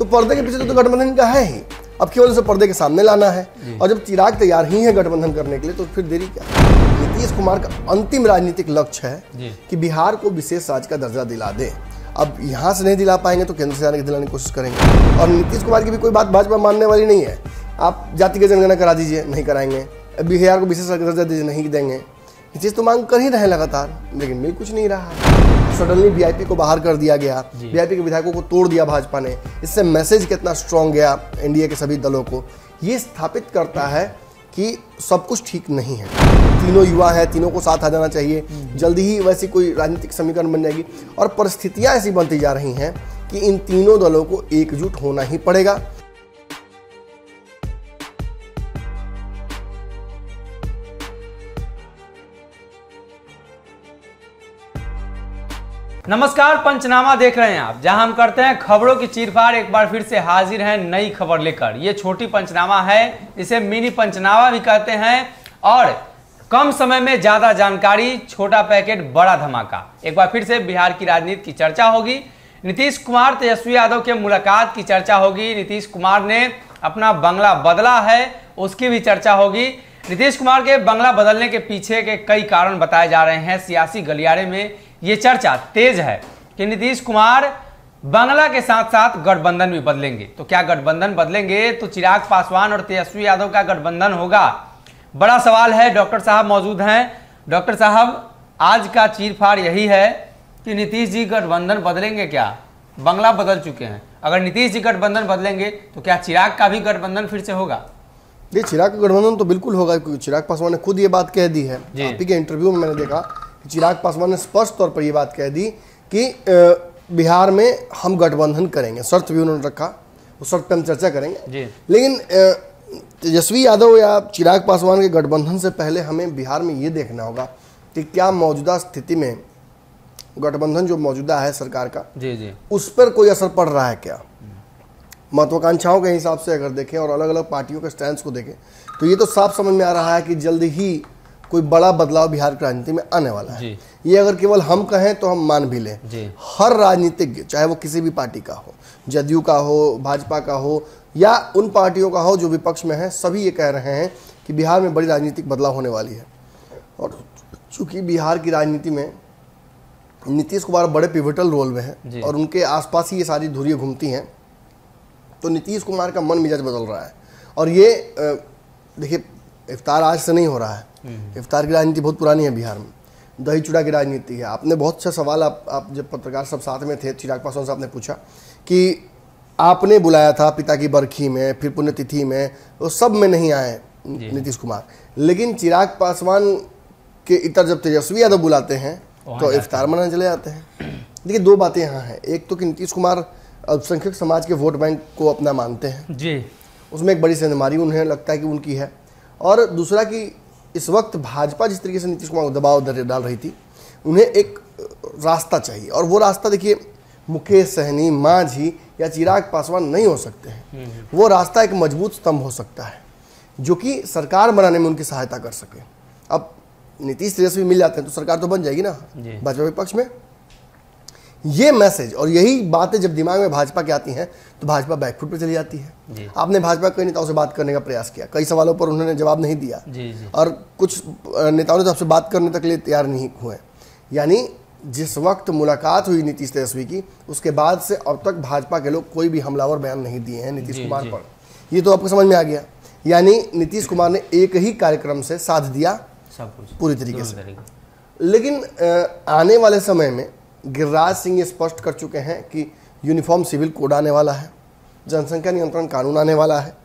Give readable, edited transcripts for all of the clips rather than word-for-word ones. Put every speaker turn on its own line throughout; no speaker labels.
तो पर्दे के पीछे तो गठबंधन का है ही, अब केवल इसे पर्दे के सामने लाना है। और जब चिराग तैयार ही है गठबंधन करने के लिए तो फिर देरी क्या। नीतीश कुमार का अंतिम राजनीतिक लक्ष्य है कि बिहार को विशेष राज्य का दर्जा दिला दे। अब यहाँ से नहीं दिला पाएंगे तो केंद्र से जाने की दिलाने की कोशिश करेंगे। और नीतीश कुमार की भी कोई बात भाजपा मानने वाली नहीं है। आप जातिगत जनगणना करा दीजिए, नहीं कराएंगे। बिहार को विशेष दर्जा दीजिए, नहीं देंगे। ये चीज़ तो मांग कर ही रहे लगातार, लेकिन मिल कुछ नहीं रहा। सडनली वीआईपी को बाहर कर दिया गया, वीआईपी के विधायकों को तोड़ दिया भाजपा ने। इससे मैसेज कितना स्ट्रांग गया एनडीए के सभी दलों को। ये स्थापित करता है कि सब कुछ ठीक नहीं है। तीनों युवा हैं, तीनों को साथ आ जाना चाहिए। जल्दी ही वैसी कोई राजनीतिक समीकरण बन जाएगी और परिस्थितियां ऐसी बनती जा रही हैं कि इन तीनों दलों को एकजुट होना ही पड़ेगा।
नमस्कार, पंचनामा देख रहे हैं आप, जहां हम करते हैं खबरों की चीरफाड़। एक बार फिर से हाजिर हैं नई खबर लेकर। ये छोटी पंचनामा है, इसे मिनी पंचनामा भी कहते हैं। और कम समय में ज्यादा जानकारी, छोटा पैकेट बड़ा धमाका। एक बार फिर से बिहार की राजनीति की चर्चा होगी। नीतीश कुमार तेजस्वी यादव के मुलाकात की चर्चा होगी। नीतीश कुमार ने अपना बंगला बदला है, उसकी भी चर्चा होगी। नीतीश कुमार के बंगला बदलने के पीछे के कई कारण बताए जा रहे हैं। सियासी गलियारे में ये चर्चा तेज है कि नीतीश कुमार बंगला के साथ साथ गठबंधन भी बदलेंगे। तो क्या गठबंधन बदलेंगे तो चिराग पासवान और तेजस्वी यादव का गठबंधन होगा? बड़ा सवाल है। डॉक्टर साहब मौजूद हैं। डॉक्टर साहब, आज का चीरफाड़ यही है कि नीतीश जी गठबंधन बदलेंगे क्या? बंगला बदल चुके हैं। अगर नीतीश जी गठबंधन बदलेंगे तो क्या चिराग का भी गठबंधन फिर से होगा?
ये चिराग का गठबंधन तो बिल्कुल होगा, क्योंकि चिराग पासवान ने खुद ये बात कह दी है। आप ही के इंटरव्यू में मैंने देखा चिराग पासवान ने स्पष्ट तौर पर यह बात कह दी कि बिहार में हम गठबंधन करेंगे। शर्त भी उन्होंने रखा, उस शर्त पर हम चर्चा करेंगे। लेकिन तेजस्वी यादव या चिराग पासवान के गठबंधन से पहले हमें बिहार में ये देखना होगा कि क्या मौजूदा स्थिति में गठबंधन जो मौजूदा है सरकार का, उस पर कोई असर पड़ रहा है क्या। महत्वाकांक्षाओं के हिसाब से अगर देखें और अलग अलग पार्टियों के स्टैंड को देखें तो ये तो साफ समझ में आ रहा है कि जल्द ही कोई बड़ा बदलाव बिहार की राजनीति में आने वाला है। ये अगर केवल हम कहें तो हम मान भी लें। हर राजनीतिज्ञ, चाहे वो किसी भी पार्टी का हो, जदयू का हो, भाजपा का हो या उन पार्टियों का हो जो विपक्ष में है, सभी ये कह रहे हैं कि बिहार में बड़ी राजनीतिक बदलाव होने वाली है। और चूंकि बिहार की राजनीति में नीतीश कुमार बड़े पिवटल रोल में है और उनके आसपास ही ये सारी धुरियां घूमती हैं, तो नीतीश कुमार का मन मिजाज बदल रहा है। और ये देखिए, इफ्तार आज से नहीं हो रहा है। इफ्तार की राजनीति बहुत पुरानी है बिहार में। दही चूड़ा की राजनीति है। आपने बहुत अच्छा सवाल, आप जब पत्रकार सब साथ में थे, चिराग पासवान से आपने पूछा कि आपने बुलाया था पिता की बरखी में, फिर पुण्यतिथि में, वो सब में नहीं आए नीतीश कुमार। लेकिन चिराग पासवान के इतर जब तेजस्वी यादव बुलाते हैं तो इफ्तार मनाने चले जाते हैं। देखिए, दो बातें यहाँ हैं। एक तो कि नीतीश कुमार अल्पसंख्यक समाज के वोट बैंक को अपना मानते हैं, उसमें एक बड़ी सेंधमारी उन्हें लगता है कि उनकी है। और दूसरा कि इस वक्त भाजपा जिस तरीके से नीतीश कुमार को दबाव डाल रही थी, उन्हें एक रास्ता चाहिए। और वो रास्ता देखिए, मुकेश सहनी, मांझी या चिराग पासवान नहीं हो सकते हैं। वो रास्ता एक मजबूत स्तंभ हो सकता है जो कि सरकार बनाने में उनकी सहायता कर सके। अब नीतीश तेजस्वी मिल जाते हैं तो सरकार तो बन जाएगी ना भाजपा विपक्ष में। ये मैसेज और यही बातें जब दिमाग में भाजपा की आती हैं तो भाजपा बैकफुट पर चली जाती है। आपने भाजपा के नेताओं से बात करने का प्रयास किया, कई सवालों पर उन्होंने जवाब नहीं दिया। और कुछ नेताओं ने तो आपसे बात करने तक लिए तैयार नहीं हुए। यानी जिस वक्त मुलाकात हुई नीतीश तेजस्वी की, उसके बाद से अब तक भाजपा के लोग कोई भी हमलावर बयान नहीं दिए हैं नीतीश कुमार पर। ये तो आपको समझ में आ गया। यानी नीतीश कुमार ने एक ही कार्यक्रम से साथ दिया सब कुछ पूरी तरीके से। लेकिन आने वाले समय में गिरिराज सिंह ये स्पष्ट कर चुके हैं कि यूनिफॉर्म सिविल कोड आने वाला है, जनसंख्या नियंत्रण कानून आने वाला है।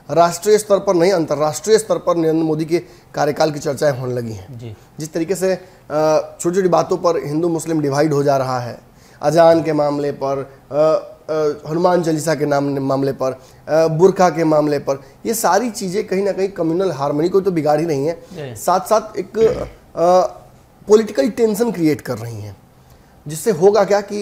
राष्ट्रीय स्तर पर नहीं, अंतर्राष्ट्रीय स्तर पर नरेंद्र मोदी के कार्यकाल की चर्चाएं होने लगी हैं। जिस तरीके से छोटी छोटी बातों पर हिंदू मुस्लिम डिवाइड हो जा रहा है, अजान के मामले पर, हनुमान चालीसा के मामले पर, बुरखा के मामले पर, ये सारी चीज़ें कहीं ना कहीं कम्युनल हार्मनी को तो बिगाड़ ही रही हैं, साथ साथ एक पॉलिटिकल टेंशन क्रिएट कर रही हैं। जिससे होगा क्या कि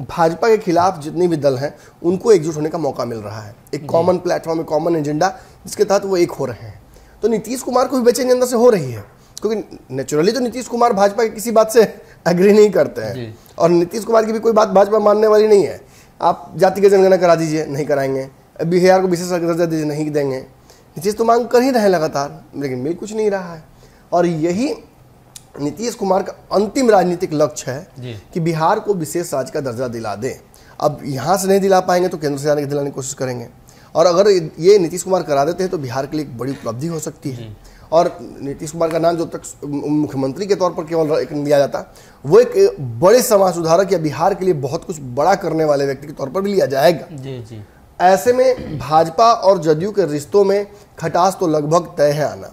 भाजपा के खिलाफ जितने भी दल हैं उनको एकजुट होने का मौका मिल रहा है। एक कॉमन प्लेटफॉर्म, एक कॉमन एजेंडा जिसके तहत वो एक हो रहे हैं। तो नीतीश कुमार को भी बेचैनी अंदर से हो रही है, क्योंकि नेचुरली तो नीतीश कुमार भाजपा की किसी बात से एग्री नहीं करते हैं और नीतीश कुमार की भी कोई बात भाजपा मानने वाली नहीं है। आप जातिगत जनगणना करा दीजिए, नहीं कराएंगे। बिहार को विशेष दर्जा दीजिए, नहीं देंगे। नीतीश तो मांग कर ही रहे हैं लगातार, लेकिन मिल कुछ नहीं रहा है। और यही नीतीश कुमार का अंतिम राजनीतिक लक्ष्य है कि बिहार को विशेष राज्य का दर्जा दिला दें। अब यहाँ से नहीं दिला पाएंगे तो केंद्र से आने की दिलाने की कोशिश करेंगे, और अगर ये नीतीश कुमार करा देते हैं तो बिहार के लिए एक बड़ी उपलब्धि हो सकती है। और नीतीश कुमार का नाम जो तक मुख्यमंत्री के तौर पर केवल एक लिया जाता, वो एक बड़े समाज सुधारक या बिहार के लिए बहुत कुछ बड़ा करने वाले व्यक्ति के तौर पर भी लिया जाएगा। जी। ऐसे में भाजपा और जदयू के रिश्तों में खटास तो लगभग तय है आना।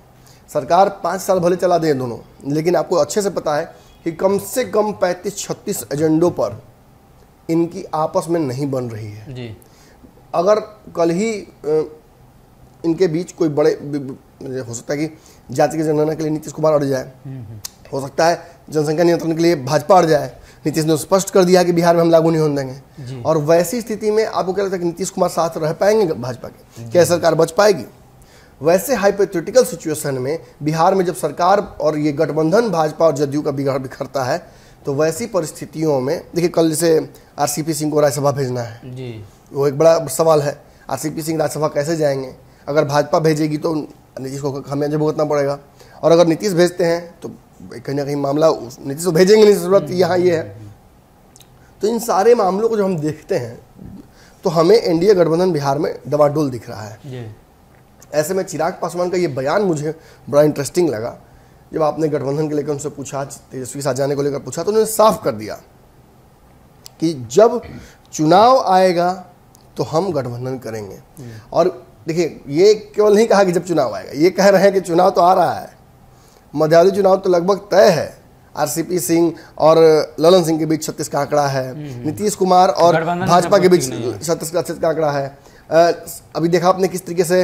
सरकार 5 साल भले चला दे दोनों, लेकिन आपको अच्छे से पता है कि कम से कम 35-36 एजेंडों पर इनकी आपस में नहीं बन रही है। जी। अगर कल ही इनके बीच कोई बड़े, हो सकता है कि जाति की जनगणना के लिए नीतीश कुमार अड़ जाए, हो सकता है जनसंख्या नियंत्रण के लिए भाजपा अड़ जाए। नीतीश ने स्पष्ट कर दिया कि बिहार में हम लागू नहीं होने देंगे, और वैसी स्थिति में आपको क्या लगता है कि नीतीश कुमार साथ रह पाएंगे भाजपा के? क्या सरकार बच पाएगी? वैसे हाइपोथेटिकल सिचुएशन में बिहार में जब सरकार और ये गठबंधन भाजपा और जदयू का बिखरता है, तो वैसी परिस्थितियों में देखिए, कल जैसे आरसीपी सिंह को राज्यसभा भेजना है जी, वो एक बड़ा सवाल है। आरसीपी सिंह राज्यसभा कैसे जाएंगे? अगर भाजपा भेजेगी तो नीतीश को खामियाजा भुगतना पड़ेगा, और अगर नीतीश भेजते हैं तो कहीं ना कहीं मामला नीतीश को भेजेंगे नहीं, जरूरत यहाँ ये है। तो इन सारे मामलों को जब हम देखते हैं तो हमें एनडीए गठबंधन बिहार में डवाडोल दिख रहा है। ऐसे में चिराग पासवान का ये बयान मुझे बड़ा इंटरेस्टिंग लगा। जब आपने गठबंधन के लेकर उनसे पूछा, तेजस्वी साथ जाने को लेकर पूछा, तो उन्होंने साफ कर दिया कि जब चुनाव आएगा तो हम गठबंधन करेंगे। और देखिए, ये केवल नहीं कहा कि जब चुनाव आएगा, ये कह रहे हैं कि चुनाव तो आ रहा है, मध्यावधि चुनाव तो लगभग तय है। आरसीपी सिंह और ललन सिंह के बीच 36 का आंकड़ा है, नीतीश कुमार और भाजपा के बीच 36 का आंकड़ा है। अभी देखा आपने किस तरीके से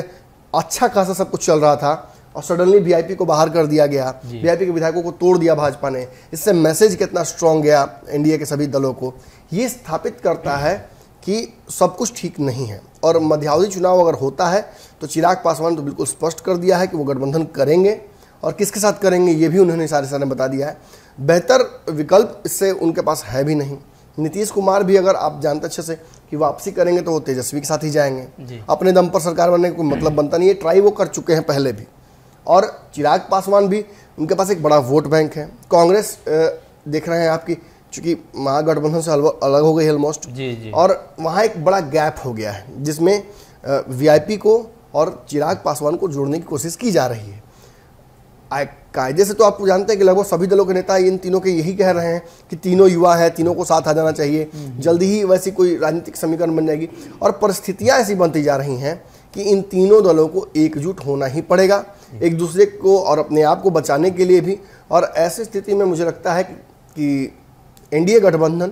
अच्छा खासा सब कुछ चल रहा था, और सडनली वीआईपी को बाहर कर दिया गया, वीआईपी के विधायकों को तोड़ दिया भाजपा ने। इससे मैसेज कितना स्ट्रांग गया एनडीए के सभी दलों को। ये स्थापित करता है कि सब कुछ ठीक नहीं है। और मध्यावधि चुनाव अगर होता है तो चिराग पासवान तो बिल्कुल स्पष्ट कर दिया है कि वो गठबंधन करेंगे, और किसके साथ करेंगे ये भी उन्होंने सारे बता दिया है। बेहतर विकल्प इससे उनके पास है भी नहीं। नीतीश कुमार भी, अगर आप जानते अच्छे से कि वापसी करेंगे तो वो तेजस्वी के साथ ही जाएंगे, अपने दम पर सरकार बनने का कोई मतलब बनता नहीं है। ट्राई वो कर चुके हैं पहले भी। और चिराग पासवान भी, उनके पास एक बड़ा वोट बैंक है। कांग्रेस देख रहे हैं आपकी, चूंकि महागठबंधन से अलग हो गई है ऑलमोस्ट, और वहाँ एक बड़ा गैप हो गया है जिसमें वीआईपी को और चिराग पासवान को जोड़ने की कोशिश की जा रही है। कायदे से तो आप जानते हैं कि लगभग सभी दलों के नेता इन तीनों के यही कह रहे हैं कि तीनों युवा हैं, तीनों को साथ आ जाना चाहिए, जल्दी ही वैसी कोई राजनीतिक समीकरण बन जाएगी। और परिस्थितियां ऐसी बनती जा रही हैं कि इन तीनों दलों को एकजुट होना ही पड़ेगा, एक दूसरे को और अपने आप को बचाने के लिए भी। और ऐसी स्थिति में मुझे लगता है कि एनडीए गठबंधन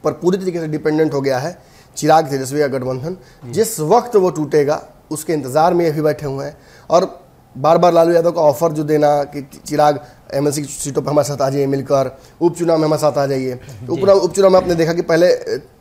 पर पूरी तरीके से डिपेंडेंट हो गया है चिराग तेजस्वी का गठबंधन। जिस वक्त वो टूटेगा उसके इंतजार में अभी बैठे हुए हैं, और बार बार लालू यादव का ऑफर जो देना कि चिराग एमएलसी की सीटों पर हमारे साथ आ जाइए, मिलकर उपचुनाव में हमारे साथ आ जाइए। उपचुनाव में आपने देखा कि पहले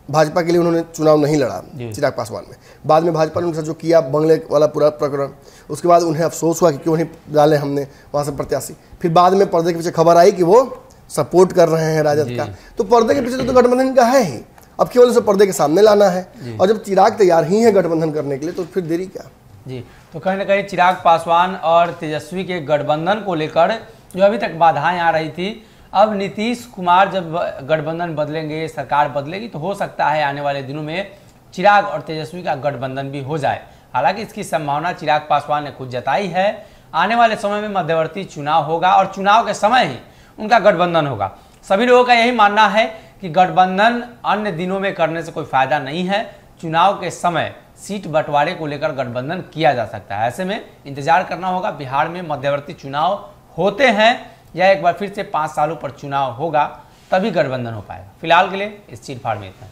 भाजपा के लिए उन्होंने चुनाव नहीं लड़ा चिराग पासवान में, बाद में भाजपा ने उनके साथ जो किया बंगले वाला पूरा प्रकरण, उसके बाद उन्हें अफसोस हुआ कि क्यों नहीं डाले हमने वहाँ से प्रत्याशी। फिर बाद में पर्दे के पीछे खबर आई कि वो सपोर्ट कर रहे हैं राजद का। तो पर्दे के पीछे तो गठबंधन का है ही, अब केवल उसे पर्दे के सामने लाना है। और जब चिराग तैयार ही है गठबंधन करने के लिए तो फिर देरी क्या
जी। तो कहीं ना कहीं चिराग पासवान और तेजस्वी के गठबंधन को लेकर जो अभी तक बाधाएं आ रही थी, अब नीतीश कुमार जब गठबंधन बदलेंगे, सरकार बदलेगी, तो हो सकता है आने वाले दिनों में चिराग और तेजस्वी का गठबंधन भी हो जाए। हालांकि इसकी संभावना चिराग पासवान ने खुद जताई है। आने वाले समय में मध्यवर्ती चुनाव होगा और चुनाव के समय ही उनका गठबंधन होगा। सभी लोगों का यही मानना है कि गठबंधन अन्य दिनों में करने से कोई फायदा नहीं है, चुनाव के समय सीट बंटवारे को लेकर गठबंधन किया जा सकता है। ऐसे में इंतजार करना होगा बिहार में मध्यवर्ती चुनाव होते हैं या एक बार फिर से 5 सालों पर चुनाव होगा, तभी गठबंधन हो पाएगा। फिलहाल के लिए इस चीरफाड़ में इतना।